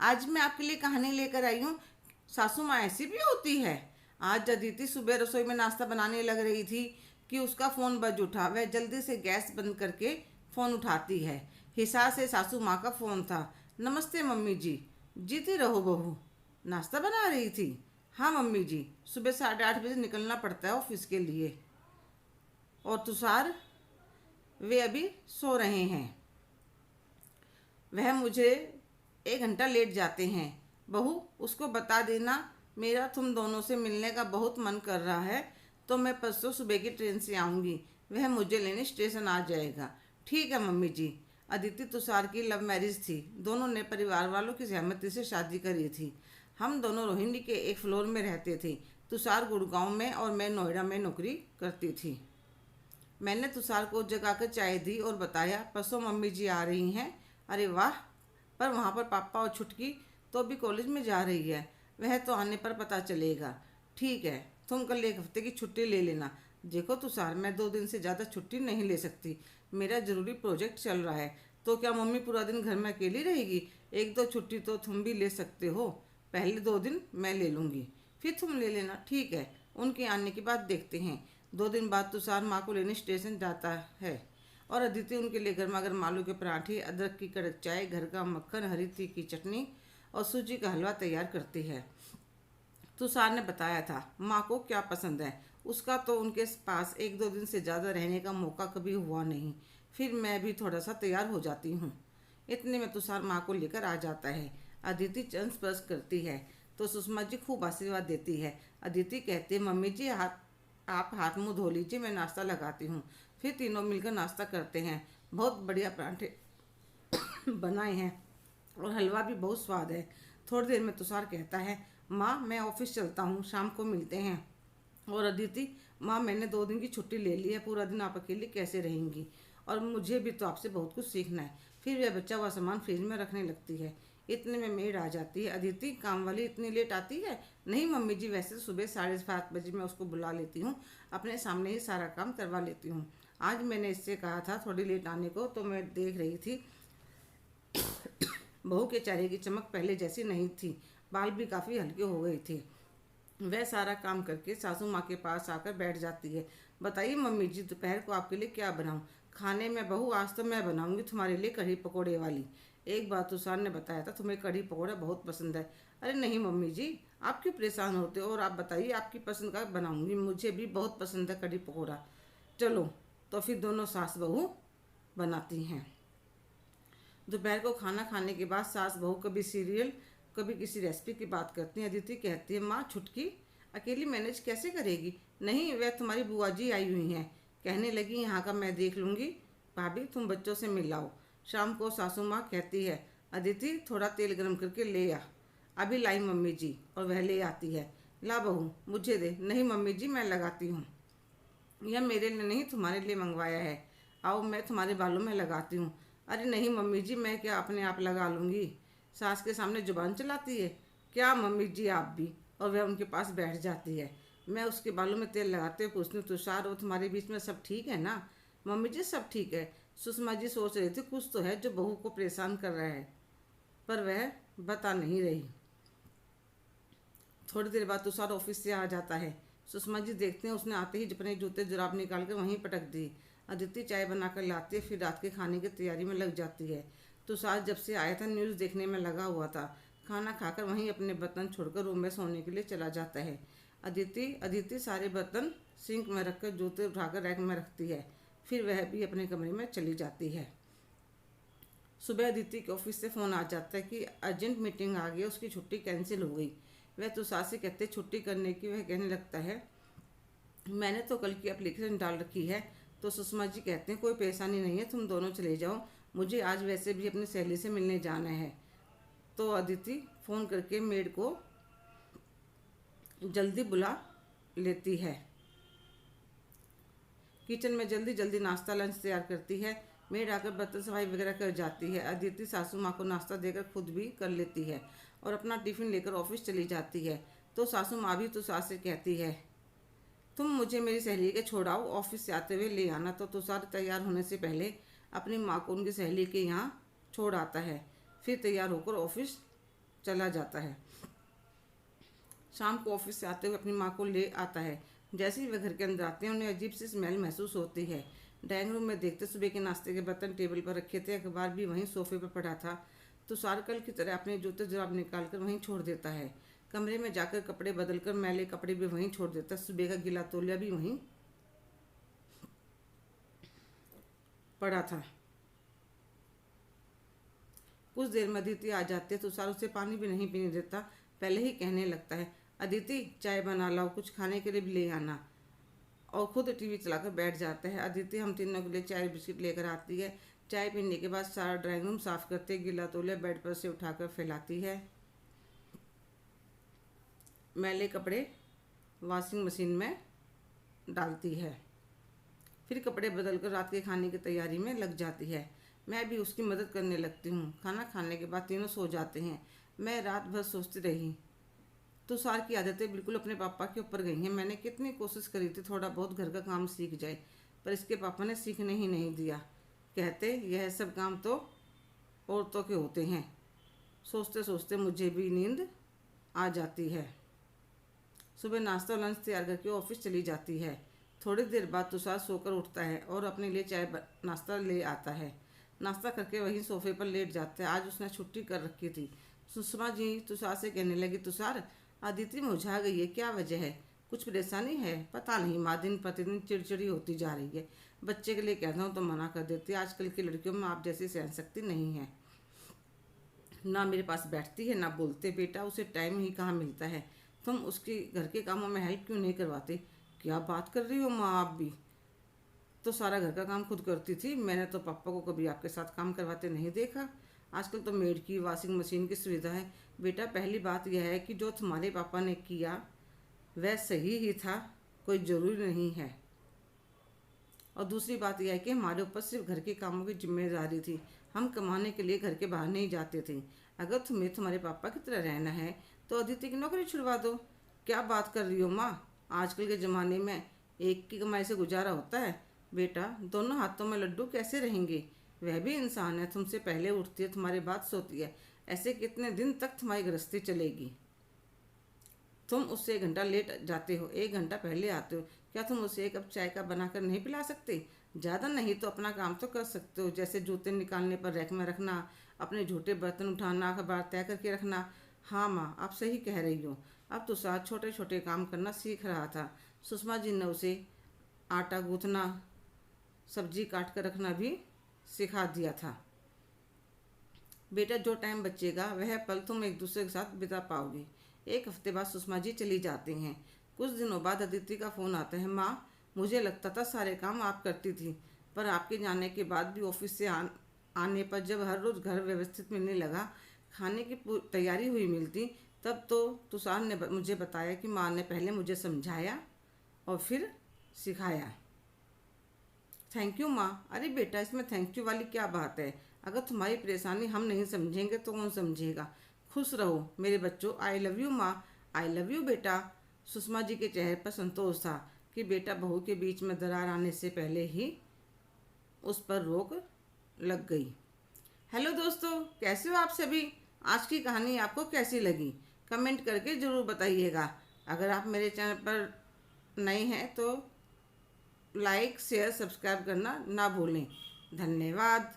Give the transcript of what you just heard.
आज मैं आपके लिए कहानी लेकर आई हूँ। सासू माँ ऐसी भी होती है। आज अदिति सुबह रसोई में नाश्ता बनाने लग रही थी कि उसका फ़ोन बज उठा। वह जल्दी से गैस बंद करके फ़ोन उठाती है। हिसार से सासू माँ का फ़ोन था। नमस्ते मम्मी जी। जीती रहो बहू। नाश्ता बना रही थी? हाँ मम्मी जी, सुबह 8:30 बजे निकलना पड़ता है ऑफिस के लिए। और तुषार? वे अभी सो रहे हैं। वह मुझे 1 घंटा लेट जाते हैं। बहू, उसको बता देना मेरा तुम दोनों से मिलने का बहुत मन कर रहा है, तो मैं परसों सुबह की ट्रेन से आऊँगी। वह मुझे लेने स्टेशन आ जाएगा। ठीक है मम्मी जी। अदिति तुषार की लव मैरिज थी। दोनों ने परिवार वालों की सहमति से शादी करी थी। हम दोनों रोहिणी के एक फ्लोर में रहते थे। तुषार गुड़गांव में और मैं नोएडा में नौकरी करती थी। मैंने तुषार को जगाकर चाय दी और बताया, परसों मम्मी जी आ रही हैं। अरे वाह! पर वहाँ पर पापा और छुटकी तो अभी कॉलेज में जा रही है। वह तो आने पर पता चलेगा। ठीक है, तुम कल 1 हफ्ते की छुट्टी ले लेना। देखो तुषार, मैं 2 दिन से ज़्यादा छुट्टी नहीं ले सकती। मेरा ज़रूरी प्रोजेक्ट चल रहा है। तो क्या मम्मी पूरा दिन घर में अकेली रहेगी? 1-2 छुट्टी तो तुम भी ले सकते हो। पहले 2 दिन मैं ले लूँगी, फिर तुम ले लेना। ठीक है, उनके आने के बाद देखते हैं। 2 दिन बाद तुषार माँ को लेने स्टेशन जाता है और अदिति उनके लिए गर्मा गर्म आलू के पराठे, अदरक की कड़क चाय, घर का मक्खन, हरी तीखी चटनी और सूजी का हलवा तैयार करती है। तुषार ने बताया था माँ को क्या पसंद है। उसका तो उनके पास 1-2 दिन से ज़्यादा रहने का मौका कभी हुआ नहीं। फिर मैं भी थोड़ा सा तैयार हो जाती हूँ। इतने में तुषार माँ को लेकर आ जाता है। अदिति चरण स्पर्श करती है तो सुषमा जी खूब आशीर्वाद देती है। अदिति कहती है, मम्मी जी आप हाथ मुंह धो लीजिए, मैं नाश्ता लगाती हूँ। फिर तीनों मिलकर नाश्ता करते हैं। बहुत बढ़िया पराठे बनाए हैं और हलवा भी बहुत स्वाद है। थोड़ी देर में तुषार कहता है, माँ मैं ऑफिस चलता हूँ, शाम को मिलते हैं। और अदिति, माँ मैंने 2 दिन की छुट्टी ले ली है, पूरा दिन आप अकेली कैसे रहेंगी? और मुझे भी तो आपसे बहुत कुछ सीखना है। फिर वह बचा हुआ सामान फ्रिज में रखने लगती है। इतने में मेड आ जाती है। अदिति, काम वाली इतनी लेट आती है? नहीं मम्मी जी, वैसे तो सुबह 7:30 बजे मैं उसको बुला लेती हूँ, अपने सामने ही सारा काम करवा लेती हूँ। आज मैंने इससे कहा था थोड़ी लेट आने को, तो मैं देख रही थी बहू के चेहरे की चमक पहले जैसी नहीं थी। बाल भी काफ़ी हल्के हो गए थे। वह सारा काम करके सासू माँ के पास आकर बैठ जाती है। बताइए मम्मी जी, दोपहर को आपके लिए क्या बनाऊँ? खाने में बहू आज तो मैं बनाऊंगी तुम्हारे लिए कढ़ी पकौड़े वाली। एक बार तुषार ने बताया था तुम्हें कढ़ी पकौड़ा बहुत पसंद है। अरे नहीं मम्मी जी, आप क्यों परेशान होते हो? और आप बताइए आपकी पसंद का बनाऊंगी, मुझे भी बहुत पसंद है कढ़ी पकौड़ा। चलो, तो फिर दोनों सास बहू बनाती हैं। दोपहर को खाना खाने के बाद सास बहू कभी सीरियल, कभी किसी रेसिपी की बात करती हैं। अदिति कहती है, माँ छुटकी अकेली मैनेज कैसे करेगी? नहीं, वह तुम्हारी बुआ जी आई हुई हैं। कहने लगी यहाँ का मैं देख लूँगी। भाभी तुम बच्चों से मिल लाओ। शाम को सासू माँ कहती है, अदिति थोड़ा तेल गर्म करके ले आ। अभी लाई मम्मी जी। और वह ले आती है। ला बहू मुझे दे। नहीं मम्मी जी, मैं लगाती हूँ। यह मेरे लिए नहीं, तुम्हारे लिए मंगवाया है। आओ मैं तुम्हारे बालों में लगाती हूँ। अरे नहीं मम्मी जी, मैं क्या अपने आप लगा लूँगी। सास के सामने जुबान चलाती है। क्या मम्मी जी आप भी? और वह उनके पास बैठ जाती है। मैं उसके बालों में तेल लगाते हुए पूछती हूँ, तुषार और तुम्हारे बीच में सब ठीक है ना? मम्मी जी सब ठीक है। सुषमा जी सोच रही थी कुछ तो है जो बहू को परेशान कर रहा है, पर वह बता नहीं रही। थोड़ी देर बाद तुषार ऑफिस से आ जाता है। सुषमा जी देखते हैं उसने आते ही अपने जूते जुराब निकाल कर वहीं पटक दी। अदिति चाय बनाकर लाती है, फिर रात के खाने की तैयारी में लग जाती है। तुषार जब से आया था न्यूज़ देखने में लगा हुआ था। खाना खाकर वहीं अपने बर्तन छोड़कर रूम में सोने के लिए चला जाता है। अदिति अदिति सारे बर्तन सिंक में रखकर जूते उठाकर रैक में रखती है। फिर वह भी अपने कमरे में चली जाती है। सुबह अदिति के ऑफिस से फ़ोन आ जाता है कि अर्जेंट मीटिंग आ गई, उसकी छुट्टी कैंसिल हो गई। वह तुषार से कहते छुट्टी करने की। वह कहने लगता है, मैंने तो कल की एप्लीकेशन डाल रखी है। तो सुषमा जी कहते हैं, कोई परेशानी नहीं है, तुम दोनों चले जाओ, मुझे आज वैसे भी अपनी सहेली से मिलने जाना है। तो अदिति फ़ोन करके मेड को जल्दी बुला लेती है। किचन में जल्दी जल्दी नाश्ता लंच तैयार करती है। मेड आकर बर्तन सफाई वगैरह कर जाती है। अदिति सासू माँ को नाश्ता देकर खुद भी कर लेती है और अपना टिफ़िन लेकर ऑफिस चली जाती है। तो सासू माँ भी तो सास से कहती है, तुम मुझे मेरी सहेली के छोड़ाओ, ऑफिस से आते हुए ले आना। तो तुषार तैयार होने से पहले अपनी माँ को उनकी सहेली के यहाँ छोड़ आता है। फिर तैयार होकर ऑफिस चला जाता है। शाम को ऑफिस से आते हुए अपनी माँ को ले आता है। जैसे ही वे घर के अंदर आते हैं उन्हें अजीब सी स्मेल महसूस होती है। डाइनिंग रूम में देखते सुबह के नाश्ते के बर्तन टेबल पर रखे थे, अखबार भी वहीं सोफे पर पड़ा था। तुषार कल की तरह अपने जूते जुराब निकाल कर वहीं छोड़ देता है। कमरे में जाकर कपड़े बदलकर मैले कपड़े भी वहीं छोड़ देता है। सुबह का गीला तौलिया भी वहीं पड़ा था। कुछ देर में अदिति आ जाती है। तुषार उसे पानी भी नहीं पीने देता, पहले ही कहने लगता है, अदिति चाय बना लाओ, कुछ खाने के लिए भी ले आना, और खुद टीवी चलाकर बैठ जाता है। अदिति हम तीनों के लिए चाय बिस्किट लेकर आती है। चाय पीने के बाद सारा ड्राइंग रूम साफ करते गिला तौलिया बेड पर से उठाकर फैलाती है। मैले कपड़े वॉशिंग मशीन में डालती है, फिर कपड़े बदलकर रात के खाने की तैयारी में लग जाती है। मैं भी उसकी मदद करने लगती हूँ। खाना खाने के बाद तीनों सो जाते हैं। मैं रात भर सोचती रही। तुषार की आदतें बिल्कुल अपने पापा के ऊपर गई हैं। मैंने कितनी कोशिश करी थी थोड़ा बहुत घर का काम सीख जाए, पर इसके पापा ने सीखने ही नहीं दिया। कहते यह सब काम तो औरतों के होते हैं। सोचते सोचते मुझे भी नींद आ जाती है। सुबह नाश्ता और लंच तैयार करके ऑफिस चली जाती है। थोड़ी देर बाद तुषार सोकर उठता है और अपने लिए चाय नाश्ता ले आता है। नाश्ता करके वहीं सोफे पर लेट जाता है। आज उसने छुट्टी कर रखी थी। सुषमा जी तुषार से कहने लगी, तुषार अदिति मुरझा गई है, क्या वजह है? कुछ परेशानी है? पता नहीं माँ दिन प्रतिदिन चिड़चिड़ी होती जा रही है। बच्चे के लिए कहता हूँ तो मना कर देती है। आजकल की लड़कियों में आप जैसी सहन शक्ति नहीं है। ना मेरे पास बैठती है ना बोलते। बेटा उसे टाइम ही कहाँ मिलता है। तुम उसकी घर के कामों में हेल्प क्यों नहीं करवाते? क्या बात कर रही हो माँ, आप भी तो सारा घर का काम खुद करती थी। मैंने तो पापा को कभी आपके साथ काम करवाते नहीं देखा। आजकल तो मेड की वॉशिंग मशीन की सुविधा है। बेटा पहली बात यह है कि जो तुम्हारे पापा ने किया वह सही ही था, कोई ज़रूरी नहीं है। और दूसरी बात यह है कि हमारे ऊपर सिर्फ घर के कामों की जिम्मेदारी थी। हम कमाने के लिए घर के बाहर नहीं जाते थे। अगर तुम्हें तुम्हारे पापा की तरह रहना है तो अदिति की नौकरी छुड़वा दो। क्या बात कर रही हो माँ? आजकल के ज़माने में एक की कमाई से गुजारा होता है? बेटा दोनों हाथों में लड्डू कैसे रहेंगे? वह भी इंसान है, तुमसे पहले उठती है, तुम्हारी बात सोती है। ऐसे कितने दिन तक तुम्हारी गृहस्थी चलेगी? तुम उससे 1 घंटा लेट जाते हो, 1 घंटा पहले आते हो। क्या तुम उसे 1 कप चाय का बनाकर नहीं पिला सकते? ज़्यादा नहीं तो अपना काम तो कर सकते हो, जैसे जूते निकालने पर रैक में रखना, अपने झूठे बर्तन उठाना, अखबार तय करके रखना। हाँ माँ आप सही कह रही हो। अब तो साथ छोटे छोटे काम करना सीख रहा था। सुषमा जी ने उसे आटा गूँथना, सब्जी काट कर रखना भी सिखा दिया था। बेटा जो टाइम बचेगा वह पल तुम एक दूसरे के साथ बिता पाओगे। 1 हफ्ते बाद सुषमा जी चली जाती हैं। कुछ दिनों बाद अदिति का फ़ोन आता है। माँ मुझे लगता था सारे काम आप करती थी, पर आपके जाने के बाद भी ऑफिस से आने पर जब हर रोज़ घर व्यवस्थित मिलने लगा, खाने की तैयारी हुई मिलती, तब तो तुषार ने मुझे बताया कि माँ ने पहले मुझे समझाया और फिर सिखाया। थैंक यू माँ। अरे बेटा इसमें थैंक यू वाली क्या बात है? अगर तुम्हारी परेशानी हम नहीं समझेंगे तो कौन समझेगा? खुश रहो मेरे बच्चों। आई लव यू माँ। आई लव यू बेटा। सुषमा जी के चेहरे पर संतोष था कि बेटा बहू के बीच में दरार आने से पहले ही उस पर रोक लग गई। हेलो दोस्तों, कैसे हो आप सभी? आज की कहानी आपको कैसी लगी कमेंट करके ज़रूर बताइएगा। अगर आप मेरे चैनल पर नए हैं तो लाइक शेयर सब्सक्राइब करना ना भूलें। धन्यवाद।